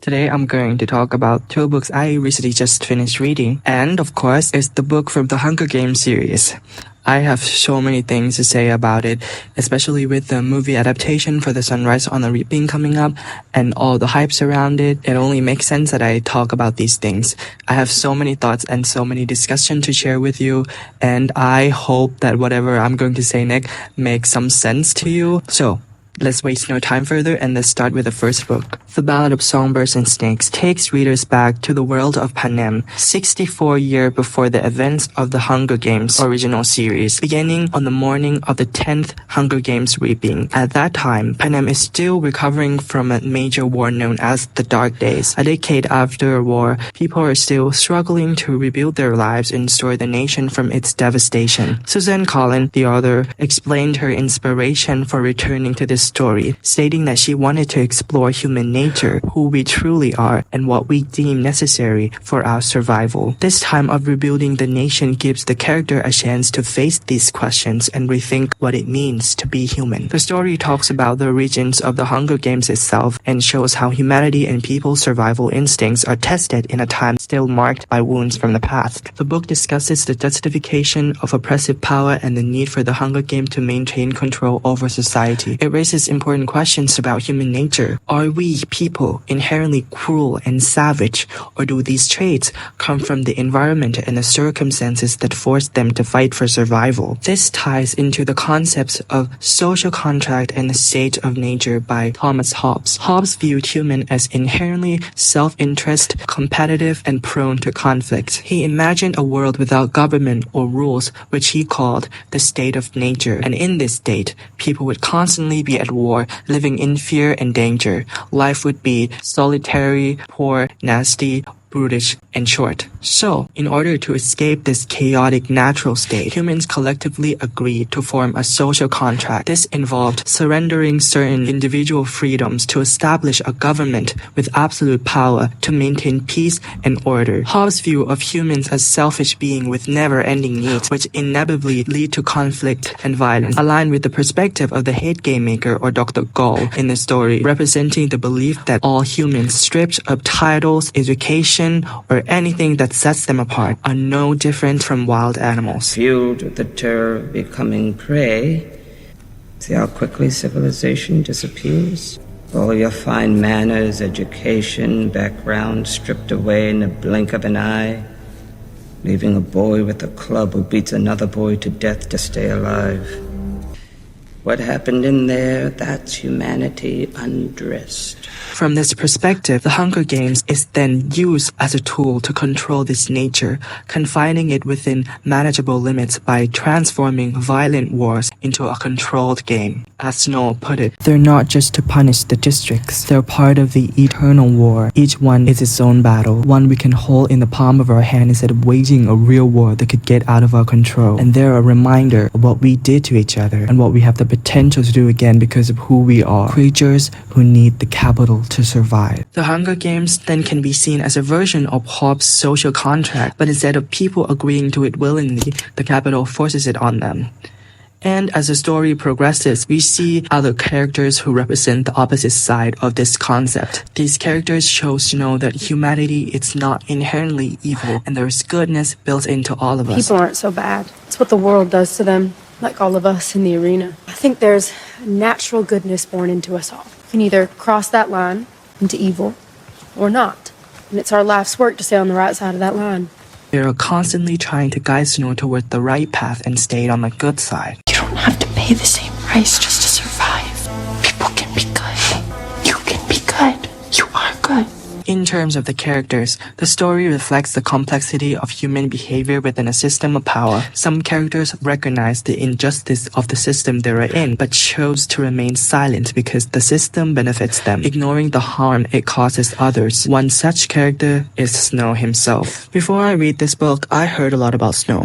Today I'm going to talk about two books I recently just finished reading, and of course, it's the book from the Hunger Games series. I have so many things to say about it, especially with the movie adaptation for The Sunrise on the Reaping coming up and all the hypes around it. It only makes sense that I talk about these things. I have so many thoughts and so many discussions to share with you, and I hope that whatever I'm going to say next makes some sense to you. So, let's waste no time further and let's start with the first book. The Ballad of Songbirds and Snakes takes readers back to the world of Panem, 64 years before the events of the Hunger Games original series, beginning on the morning of the 10th Hunger Games Reaping. At that time, Panem is still recovering from a major war known as the Dark Days. A decade after a war, people are still struggling to rebuild their lives and restore the nation from its devastation. Suzanne, the author, explained her inspiration for returning to this story, stating that she wanted to explore human nature, who we truly are, and what we deem necessary for our survival. This time of rebuilding the nation gives the character a chance to face these questions and rethink what it means to be human. The story talks about the origins of the Hunger Games itself and shows how humanity and people's survival instincts are tested in a time still marked by wounds from the past. The book discusses the justification of oppressive power and the need for the Hunger Games to maintain control over society. It raises important questions about human nature. Are we people inherently cruel and savage, or do these traits come from the environment and the circumstances that force them to fight for survival? This ties into the concepts of social contract and the state of nature by Thomas Hobbes. Hobbes viewed human as inherently self-interest, competitive, and prone to conflict. He imagined a world without government or rules, which he called the state of nature. And in this state, people would constantly be at war, living in fear and danger. Life would be solitary, poor, nasty, brutish, and short. So, in order to escape this chaotic natural state, humans collectively agreed to form a social contract. This involved surrendering certain individual freedoms to establish a government with absolute power to maintain peace and order. Hobbes' view of humans as selfish beings with never-ending needs, which inevitably lead to conflict and violence, aligned with the perspective of the head game maker or Dr. Gall in the story, representing the belief that all humans stripped of titles, education, or anything that sets them apart are no different from wild animals. Fueled with the terror of becoming prey, see how quickly civilization disappears? All your fine manners, education, background stripped away in the blink of an eye, leaving a boy with a club who beats another boy to death to stay alive. What happened in there, that's humanity undressed. From this perspective, the Hunger Games is then used as a tool to control this nature, confining it within manageable limits by transforming violent wars into a controlled game. As Snow put it, they're not just to punish the districts, they're part of the eternal war. Each one is its own battle, one we can hold in the palm of our hand instead of waging a real war that could get out of our control. And they're a reminder of what we did to each other and what we have the potential to do again because of who we are, creatures who need the capital to survive. The Hunger Games then can be seen as a version of Hobbes' social contract, but instead of people agreeing to it willingly, the capital forces it on them. And as the story progresses, we see other characters who represent the opposite side of this concept. These characters show Snow that humanity is not inherently evil, and there is goodness built into all of us. People aren't so bad. It's what the world does to them, like all of us in the arena. I think there's a natural goodness born into us all. We can either cross that line into evil or not. And it's our life's work to stay on the right side of that line. They are constantly trying to guide Snow toward the right path and stay on the good side. You don't have to pay the same price just to survive. People can be good. You can be good. You are good. In terms of the characters, the story reflects the complexity of human behavior within a system of power. Some characters recognize the injustice of the system they are in, but chose to remain silent because the system benefits them, ignoring the harm it causes others. One such character is Snow himself. Before I read this book, I heard a lot about Snow.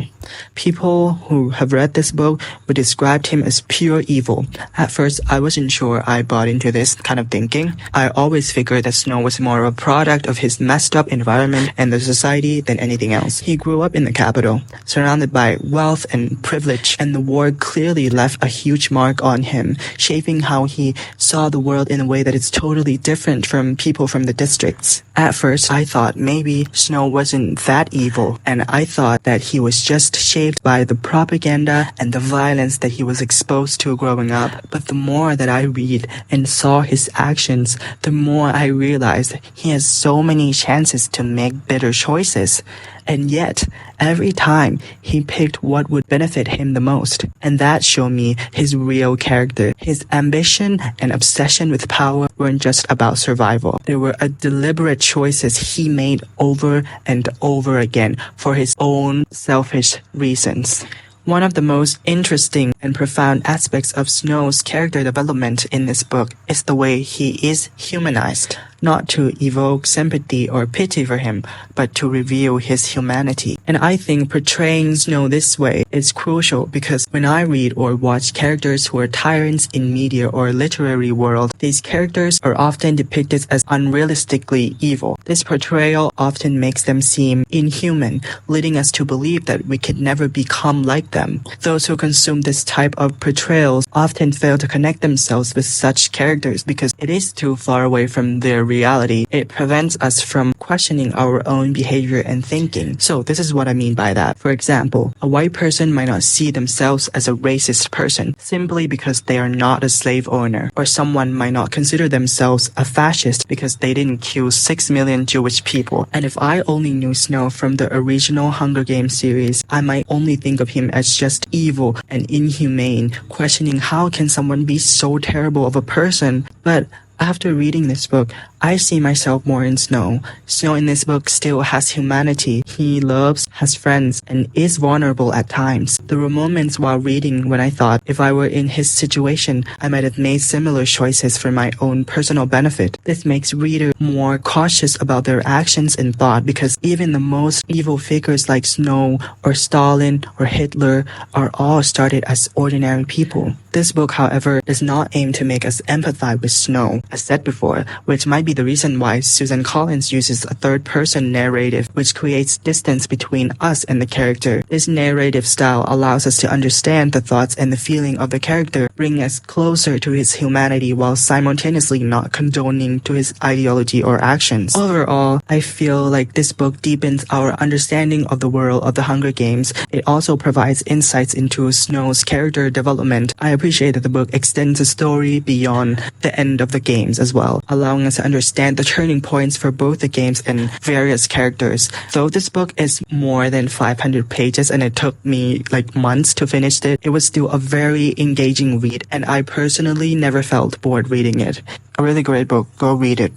People who have read this book would describe him as pure evil. At first, I wasn't sure I bought into this kind of thinking. I always figured that Snow was more of a product of his messed up environment and the society than anything else. He grew up in the capital, surrounded by wealth and privilege, and the war clearly left a huge mark on him, shaping how he saw the world in a way that is totally different from people from the districts. At first, I thought maybe Snow wasn't that evil, and I thought that he was just shaped by the propaganda and the violence that he was exposed to growing up. But the more that I read and saw his actions, the more I realized he has so many chances to make better choices. And yet, every time, he picked what would benefit him the most. And that showed me his real character. His ambition and obsession with power weren't just about survival. They were deliberate choices he made over and over again for his own selfish reasons. One of the most interesting and profound aspects of Snow's character development in this book is the way he is humanized. Not to evoke sympathy or pity for him, but to reveal his humanity. And I think portraying Snow this way is crucial because when I read or watch characters who are tyrants in media or literary world, these characters are often depicted as unrealistically evil. This portrayal often makes them seem inhuman, leading us to believe that we could never become like them. Those who consume this type of portrayals often fail to connect themselves with such characters because it is too far away from their reality. It prevents us from questioning our own behavior and thinking. So this is what I mean by that. For example, a white person might not see themselves as a racist person simply because they are not a slave owner, or someone might not consider themselves a fascist because they didn't kill 6 million Jewish people. And if I only knew Snow from the original Hunger Games series, I might only think of him as just evil and inhumane, questioning how can someone be so terrible of a person. But after reading this book, I see myself more in Snow. Snow in this book still has humanity. He loves, has friends, and is vulnerable at times. There were moments while reading when I thought if I were in his situation, I might have made similar choices for my own personal benefit. This makes readers more cautious about their actions and thought because even the most evil figures like Snow or Stalin or Hitler are all started as ordinary people. This book, however, does not aim to make us empathize with Snow, as said before, which might be the reason why Suzanne Collins uses a third-person narrative, which creates distance between us and the character. This narrative style allows us to understand the thoughts and the feeling of the character, bringing us closer to his humanity while simultaneously not condoning to his ideology or actions. Overall, I feel like this book deepens our understanding of the world of the Hunger Games. It also provides insights into Snow's character development. I appreciate that the book extends the story beyond the end of the games as well, allowing us to understand the turning points for both the games and various characters. Though this book is more than 500 pages and it took me like months to finish it, it was still a very engaging read and I personally never felt bored reading it. A really great book. Go read it.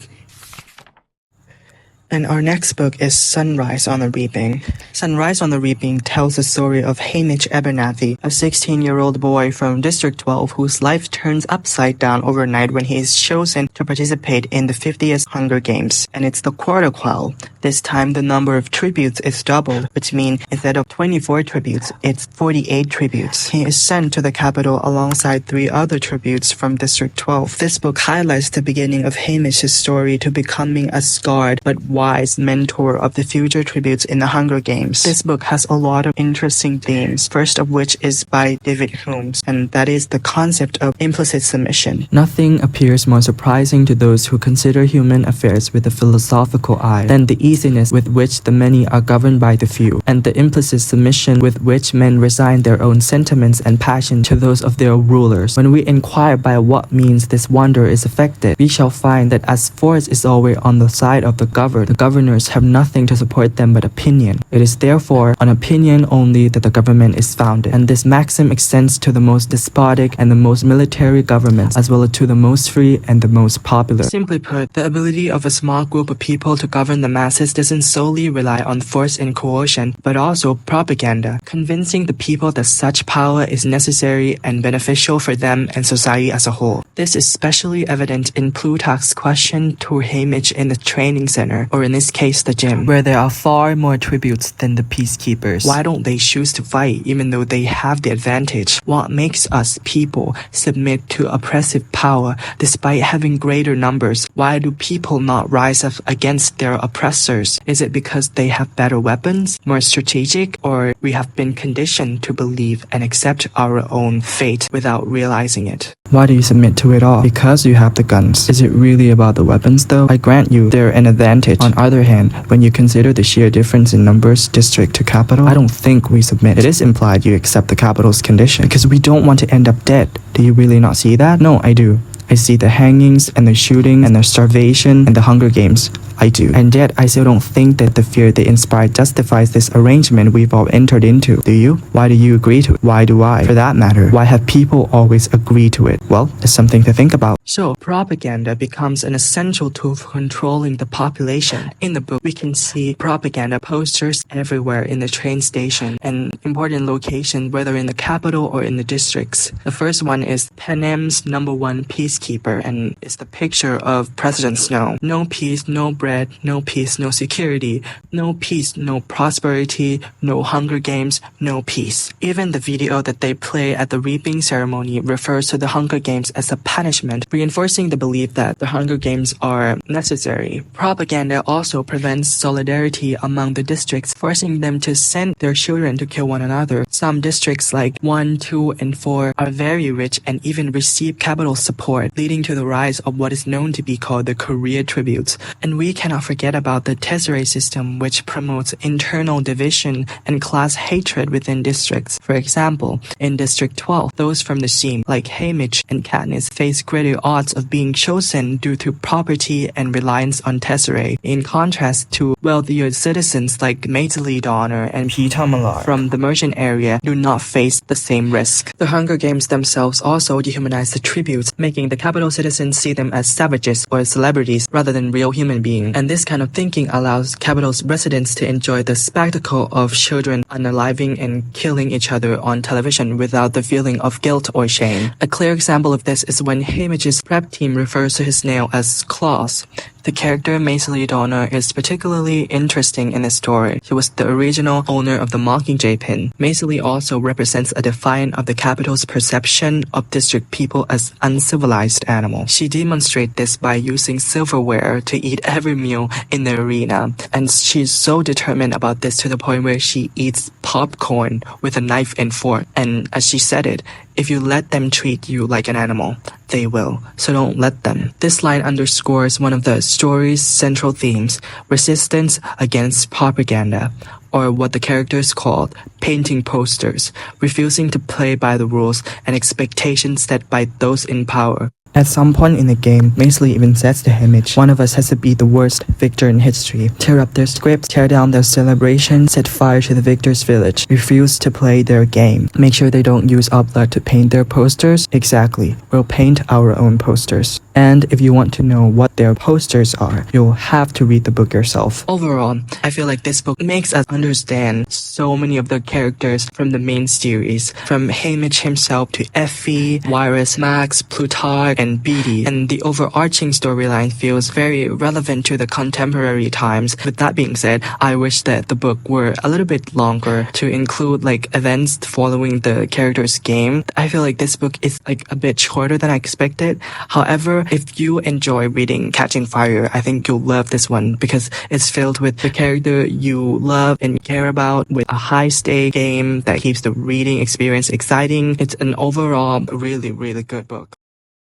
And our next book is Sunrise on the Reaping. Sunrise on the Reaping tells the story of Hamish Abernathy, a 16-year-old boy from District 12 whose life turns upside down overnight when he is chosen to participate in the 50th Hunger Games. And it's the quarter quell. This time the number of tributes is doubled, which means instead of 24 tributes, it's 48 tributes. He is sent to the capital alongside 3 other tributes from District 12. This book highlights the beginning of Hamish's story to becoming a scarred but wise mentor of the future tributes in the Hunger Games. This book has a lot of interesting themes, first of which is by David Hume, and that is the concept of implicit submission. Nothing appears more surprising to those who consider human affairs with a philosophical eye than the easiness with which the many are governed by the few, and the implicit submission with which men resign their own sentiments and passion to those of their rulers. When we inquire by what means this wonder is effected, we shall find that as force is always on the side of the governed, the governors have nothing to support them but opinion. It is therefore on opinion only that the government is founded, and this maxim extends to the most despotic and the most military governments, as well as to the most free and the most popular. Simply put, the ability of a small group of people to govern the masses doesn't solely rely on force and coercion, but also propaganda, convincing the people that such power is necessary and beneficial for them and society as a whole. This is especially evident in Plutarch's question to Haymitch in the training center, or in this case the gym, where there are far more tributes than the peacekeepers. Why don't they choose to fight even though they have the advantage? What makes us people submit to oppressive power despite having greater numbers? Why do people not rise up against their oppressors? Is it because they have better weapons, more strategic, or we have been conditioned to believe and accept our own fate without realizing it? Why do you submit to it all? Because you have the guns. Is it really about the weapons though? I grant you they're an advantage. On the other hand, when you consider the sheer difference in numbers, district to capital, I don't think we submit. It is implied you accept the capital's condition because we don't want to end up dead. Do you really not see that? No, I do. I see the hangings and the shooting and the starvation and the Hunger Games. I do. And yet, I still don't think that the fear they inspire justifies this arrangement we've all entered into. Do you? Why do you agree to it? Why do I? For that matter, why have people always agreed to it? Well, it's something to think about. So, propaganda becomes an essential tool for controlling the population. In the book, we can see propaganda posters everywhere in the train station and important locations, whether in the capital or in the districts. The first one is Panem's #1 peacekeeper, and it's the picture of President Snow. No peace, no bread, no peace, no security, no peace, no prosperity, no Hunger Games, no peace. Even the video that they play at the reaping ceremony refers to the Hunger Games as a punishment, reinforcing the belief that the Hunger Games are necessary. Propaganda also prevents solidarity among the districts, forcing them to send their children to kill one another. Some districts like 1, 2, and 4 are very rich and even receive capital support, leading to the rise of what is known to be called the career tributes. And we cannot forget about the tesserae system, which promotes internal division and class hatred within districts. For example, in District 12, those from the seam, like Haymitch and Katniss, face greater odds of being chosen due to property and reliance on tesserae, in contrast to wealthier citizens like Maisily Donner and Peeta Mellar from the merchant area do not face the same risk. The Hunger Games themselves also dehumanize the tributes, making the capital citizens see them as savages or celebrities rather than real human beings. And this kind of thinking allows capital's residents to enjoy the spectacle of children unaliving and killing each other on television without the feeling of guilt or shame. A clear example of this is when Haymitch's prep team refers to his nail as claws. The character Maisily Donner is particularly interesting in this story. She was the original owner of the Mockingjay pin. Maisily also represents a defiant of the capital's perception of district people as uncivilized animals. She demonstrates this by using silverware to eat every meal in the arena, and she's so determined about this to the point where she eats popcorn with a knife and fork. And as she said it, if you let them treat you like an animal, they will. So don't let them. This line underscores one of the story's central themes, resistance against propaganda, or what the characters called painting posters, refusing to play by the rules and expectations set by those in power. At some point in the game, Maisily even says to Haymitch, one of us has to be the worst victor in history. Tear up their scripts, tear down their celebration, set fire to the victor's village, refuse to play their game. Make sure they don't use our blood to paint their posters. Exactly. We'll paint our own posters. And if you want to know what their posters are, you'll have to read the book yourself. Overall, I feel like this book makes us understand so many of the characters from the main series, from Haymitch himself to Effie, Virus, Max, Plutarch, and Beatty, and the overarching storyline feels very relevant to the contemporary times. With that being said, I wish that the book were a little bit longer to include like events following the character's game. I feel like this book is like a bit shorter than I expected. However, if you enjoy reading Catching Fire, I think you'll love this one because it's filled with the character you love and care about, with a high-stake game that keeps the reading experience exciting. It's an overall really, really good book.